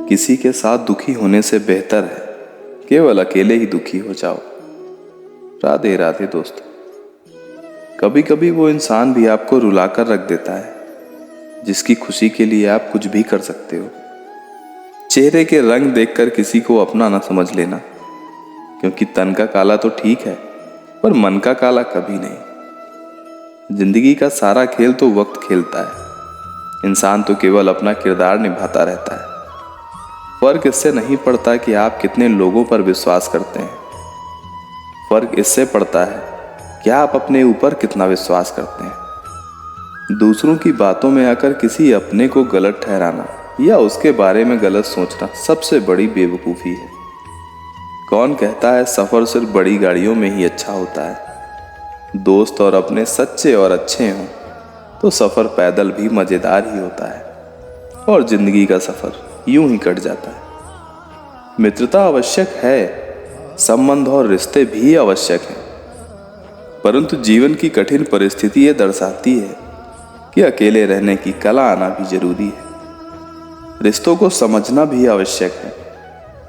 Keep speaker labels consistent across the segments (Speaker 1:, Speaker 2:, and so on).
Speaker 1: किसी के साथ दुखी होने से बेहतर है केवल अकेले ही दुखी हो जाओ। राधे राधे दोस्तों। कभी कभी वो इंसान भी आपको रुलाकर रख देता है जिसकी खुशी के लिए आप कुछ भी कर सकते हो। चेहरे के रंग देखकर किसी को अपना ना समझ लेना, क्योंकि तन का काला तो ठीक है पर मन का काला कभी नहीं। जिंदगी का सारा खेल तो वक्त खेलता है, इंसान तो केवल अपना किरदार निभाता रहता है। फर्क इससे नहीं पड़ता कि आप कितने लोगों पर विश्वास करते हैं, फर्क इससे पड़ता है कि आप अपने ऊपर कितना विश्वास करते हैं। दूसरों की बातों में आकर किसी अपने को गलत ठहराना या उसके बारे में गलत सोचना सबसे बड़ी बेवकूफ़ी है। कौन कहता है सफ़र सिर्फ बड़ी गाड़ियों में ही अच्छा होता है। दोस्त और अपने सच्चे और अच्छे हों तो सफ़र पैदल भी मज़ेदार ही होता है और ज़िंदगी का सफ़र यूं ही कट जाता है। मित्रता आवश्यक है, संबंध और रिश्ते भी आवश्यक हैं, परंतु जीवन की कठिन परिस्थिति ये दर्शाती है कि अकेले रहने की कला आना भी जरूरी है। रिश्तों को समझना भी आवश्यक है।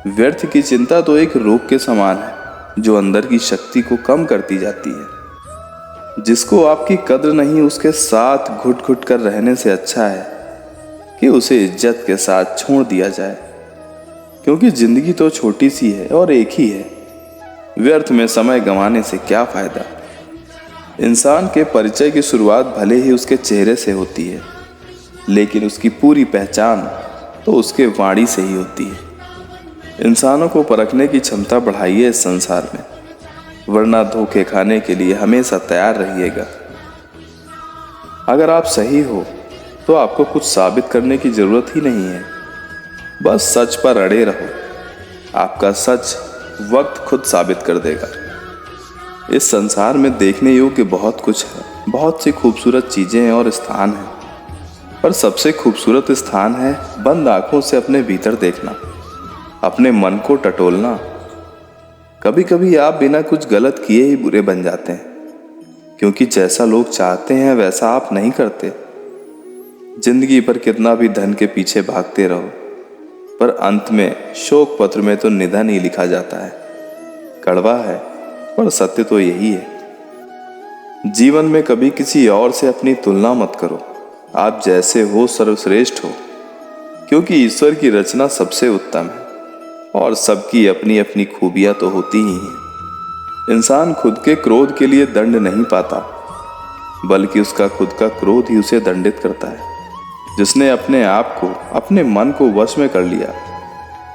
Speaker 1: व्यर्थ की चिंता तो एक रोग के समान है जो अंदर की शक्ति को कम करती जाती है। जिसको आपकी कद्र नहीं उसके साथ घुट घुट कर रहने से अच्छा है कि उसे इज्जत के साथ छोड़ दिया जाए, क्योंकि जिंदगी तो छोटी सी है और एक ही है। व्यर्थ में समय गंवाने से क्या फायदा। इंसान के परिचय की शुरुआत भले ही उसके चेहरे से होती है, लेकिन उसकी पूरी पहचान तो उसके वाणी से ही होती है। इंसानों को परखने की क्षमता बढ़ाइए इस संसार में, वरना धोखे खाने के लिए हमेशा तैयार रहिएगा। अगर आप सही हो तो आपको कुछ साबित करने की जरूरत ही नहीं है, बस सच पर अड़े रहो। आपका सच वक्त खुद साबित कर देगा। इस संसार में देखने योग्य बहुत कुछ है, बहुत सी खूबसूरत चीजें हैं और स्थान हैं, पर सबसे खूबसूरत स्थान है बंद आंखों से अपने भीतर देखना, अपने मन को टटोलना। कभी कभी आप बिना कुछ गलत किए ही बुरे बन जाते हैं, क्योंकि जैसा लोग चाहते हैं वैसा आप नहीं करते। जिंदगी पर कितना भी धन के पीछे भागते रहो, पर अंत में शोक पत्र में तो निधन ही लिखा जाता है। कड़वा है पर सत्य तो यही है। जीवन में कभी किसी और से अपनी तुलना मत करो। आप जैसे हो सर्वश्रेष्ठ हो, क्योंकि ईश्वर की रचना सबसे उत्तम है और सबकी अपनी अपनी खूबियां तो होती ही हैं। इंसान खुद के क्रोध के लिए दंड नहीं पाता, बल्कि उसका खुद का क्रोध ही उसे दंडित करता है। जिसने अपने आप को, अपने मन को वश में कर लिया,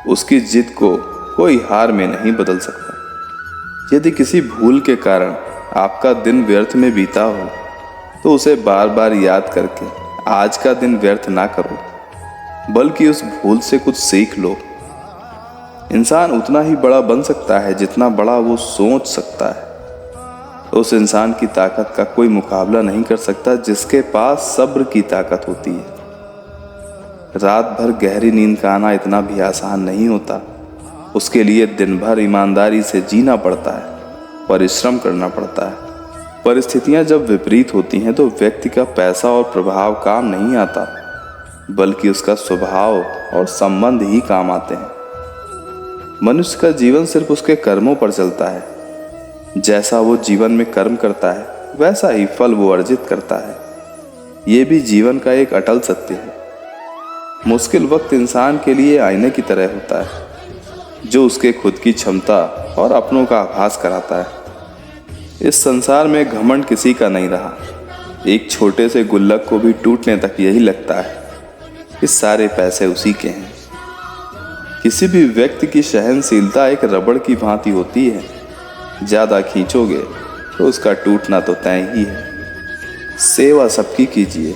Speaker 1: उसकी जिद को कोई हार में नहीं बदल सकता। यदि किसी भूल के कारण आपका दिन व्यर्थ में बीता हो तो उसे बार बार याद करके आज का दिन व्यर्थ ना करो, बल्कि उस भूल से कुछ सीख लो। इंसान उतना ही बड़ा बन सकता है जितना बड़ा वो सोच सकता है। उस इंसान की ताकत का कोई मुकाबला नहीं कर सकता जिसके पास सब्र की ताकत होती है। रात भर गहरी नींद का आना इतना भी आसान नहीं होता। उसके लिए दिन भर ईमानदारी से जीना पड़ता है, परिश्रम करना पड़ता है। परिस्थितियां जब विपरीत होती हैं तो व्यक्ति का पैसा और प्रभाव काम नहीं आता, बल्कि उसका स्वभाव और संबंध ही काम आते हैं। मनुष्य का जीवन सिर्फ उसके कर्मों पर चलता है। जैसा वो जीवन में कर्म करता है वैसा ही फल वो अर्जित करता है। ये भी जीवन का एक अटल सत्य है। मुश्किल वक्त इंसान के लिए आईने की तरह होता है, जो उसके खुद की क्षमता और अपनों का आभास कराता है। इस संसार में घमंड किसी का नहीं रहा। एक छोटे से गुल्लक को भी टूटने तक यही लगता है कि सारे पैसे उसी के हैं। किसी भी व्यक्ति की सहनशीलता एक रबड़ की भांति होती है। ज्यादा खींचोगे तो उसका टूटना तो तय ही है। सेवा सबकी कीजिए,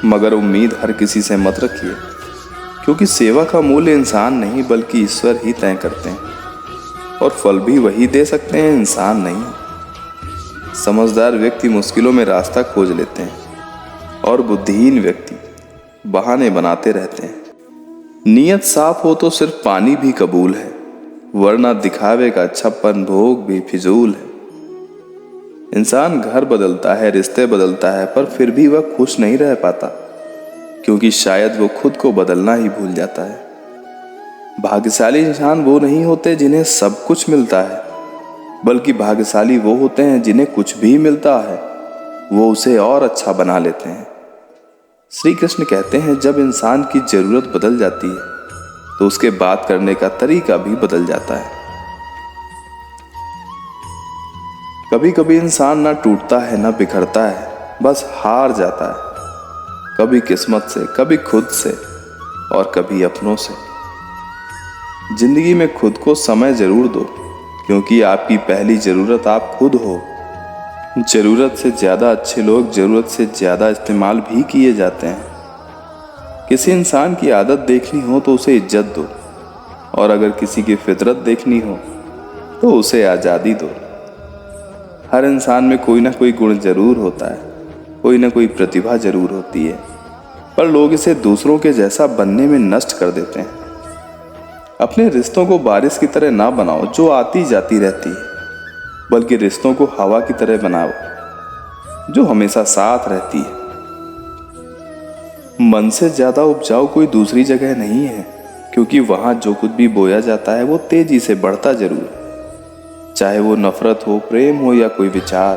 Speaker 1: मगर उम्मीद हर किसी से मत रखिए, क्योंकि सेवा का मूल्य इंसान नहीं बल्कि ईश्वर ही तय करते हैं और फल भी वही दे सकते हैं, इंसान नहीं। समझदार व्यक्ति मुश्किलों में रास्ता खोज लेते हैं और बुद्धिहीन व्यक्ति बहाने बनाते रहते हैं। नीयत साफ हो तो सिर्फ पानी भी कबूल है, वरना दिखावे का छप्पन भोग भी फिजूल है। इंसान घर बदलता है, रिश्ते बदलता है, पर फिर भी वह खुश नहीं रह पाता, क्योंकि शायद वो खुद को बदलना ही भूल जाता है। भाग्यशाली इंसान वो नहीं होते जिन्हें सब कुछ मिलता है, बल्कि भाग्यशाली वो होते हैं जिन्हें कुछ भी मिलता है वो उसे और अच्छा बना लेते हैं। श्री कृष्ण कहते हैं, जब इंसान की जरूरत बदल जाती है तो उसके बात करने का तरीका भी बदल जाता है। कभी कभी इंसान ना टूटता है ना बिखरता है, बस हार जाता है, कभी किस्मत से, कभी खुद से और कभी अपनों से। जिंदगी में खुद को समय जरूर दो, क्योंकि आपकी पहली जरूरत आप खुद हो। जरूरत से ज्यादा अच्छे लोग जरूरत से ज्यादा इस्तेमाल भी किए जाते हैं। किसी इंसान की आदत देखनी हो तो उसे इज्जत दो, और अगर किसी की फितरत देखनी हो तो उसे आज़ादी दो। हर इंसान में कोई ना कोई गुण जरूर होता है, कोई ना कोई प्रतिभा जरूर होती है, पर लोग इसे दूसरों के जैसा बनने में नष्ट कर देते हैं। अपने रिश्तों को बारिश की तरह ना बनाओ जो आती जाती रहती है, बल्कि रिश्तों को हवा की तरह बनाओ जो हमेशा साथ रहती है। मन से ज्यादा उपजाऊ कोई दूसरी जगह नहीं है, क्योंकि वहां जो कुछ भी बोया जाता है वो तेजी से बढ़ता जरूर है, चाहे वो नफरत हो, प्रेम हो या कोई विचार।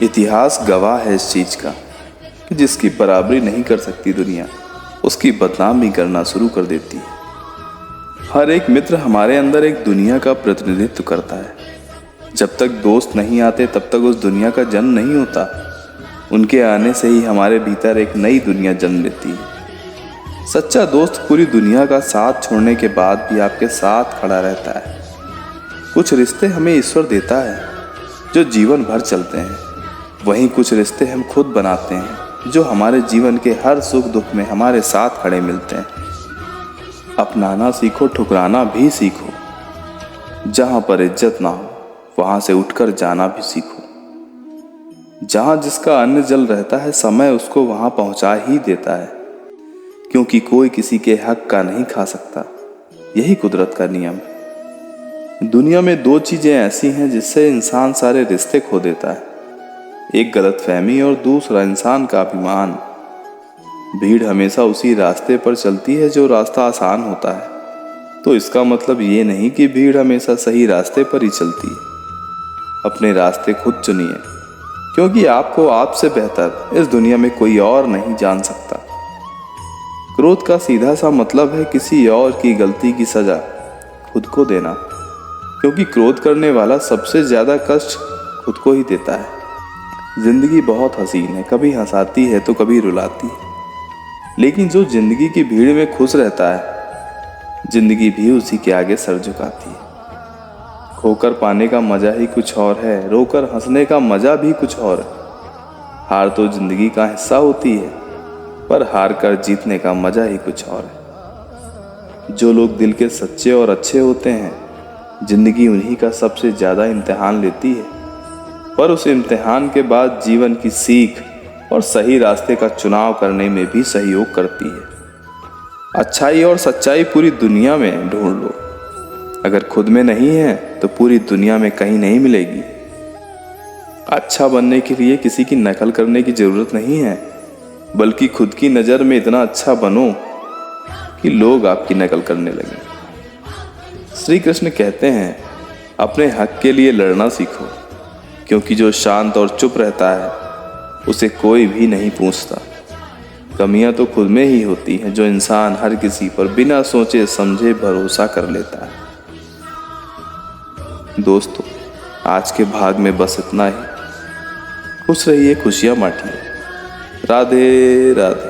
Speaker 1: इतिहास गवाह है इस चीज का कि जिसकी बराबरी नहीं कर सकती दुनिया, उसकी बदनामी करना शुरू कर देती है। हर एक मित्र हमारे अंदर एक दुनिया का प्रतिनिधित्व करता है। जब तक दोस्त नहीं आते तब तक उस दुनिया का जन्म नहीं होता। उनके आने से ही हमारे भीतर एक नई दुनिया जन्म लेती है। सच्चा दोस्त पूरी दुनिया का साथ छोड़ने के बाद भी आपके साथ खड़ा रहता है। कुछ रिश्ते हमें ईश्वर देता है जो जीवन भर चलते हैं, वहीं कुछ रिश्ते हम खुद बनाते हैं जो हमारे जीवन के हर सुख दुख में हमारे साथ खड़े मिलते हैं। अपनाना सीखो, ठुकराना भी सीखो। जहां पर इज्जत ना हो वहां से उठकर जाना भी सीखो। जहां जिसका अन्न जल रहता है समय उसको वहां पहुंचा ही देता है, क्योंकि कोई किसी के हक का नहीं खा सकता। यही कुदरत का नियम है। दुनिया में दो चीजें ऐसी हैं जिससे इंसान सारे रिश्ते खो देता है, एक गलतफहमी और दूसरा इंसान का अभिमान। भीड़ हमेशा उसी रास्ते पर चलती है जो रास्ता आसान होता है, तो इसका मतलब ये नहीं कि भीड़ हमेशा सही रास्ते पर ही चलती है। अपने रास्ते खुद चुनिए, क्योंकि आपको आपसे बेहतर इस दुनिया में कोई और नहीं जान सकता। क्रोध का सीधा सा मतलब है किसी और की गलती की सजा खुद को देना, क्योंकि क्रोध करने वाला सबसे ज्यादा कष्ट खुद को ही देता है। जिंदगी बहुत हसीन है, कभी हंसाती है तो कभी रुलाती है, लेकिन जो जिंदगी की भीड़ में खुश रहता है जिंदगी भी उसी के आगे सर झुकाती है। खोकर पाने का मजा ही कुछ और है, रोकर हंसने का मजा भी कुछ और है। हार तो जिंदगी का हिस्सा होती है, पर हार कर जीतने का मजा ही कुछ और है। जो लोग दिल के सच्चे और अच्छे होते हैं जिंदगी उन्हीं का सबसे ज्यादा इम्तिहान लेती है, पर उस इम्तिहान के बाद जीवन की सीख और सही रास्ते का चुनाव करने में भी सहयोग करती है। अच्छाई और सच्चाई पूरी दुनिया में ढूंढ लो, अगर खुद में नहीं है तो पूरी दुनिया में कहीं नहीं मिलेगी। अच्छा बनने के लिए किसी की नकल करने की जरूरत नहीं है, बल्कि खुद की नज़र में इतना अच्छा बनो कि लोग आपकी नकल करने लगें। श्री कृष्ण कहते हैं, अपने हक के लिए लड़ना सीखो, क्योंकि जो शांत और चुप रहता है उसे कोई भी नहीं पूछता। कमियां तो खुद में ही होती हैं जो इंसान हर किसी पर बिना सोचे समझे भरोसा कर लेता है। दोस्तों, आज के भाग में बस इतना ही। खुश रहिए, खुशियां बांटिए। राधे राधे।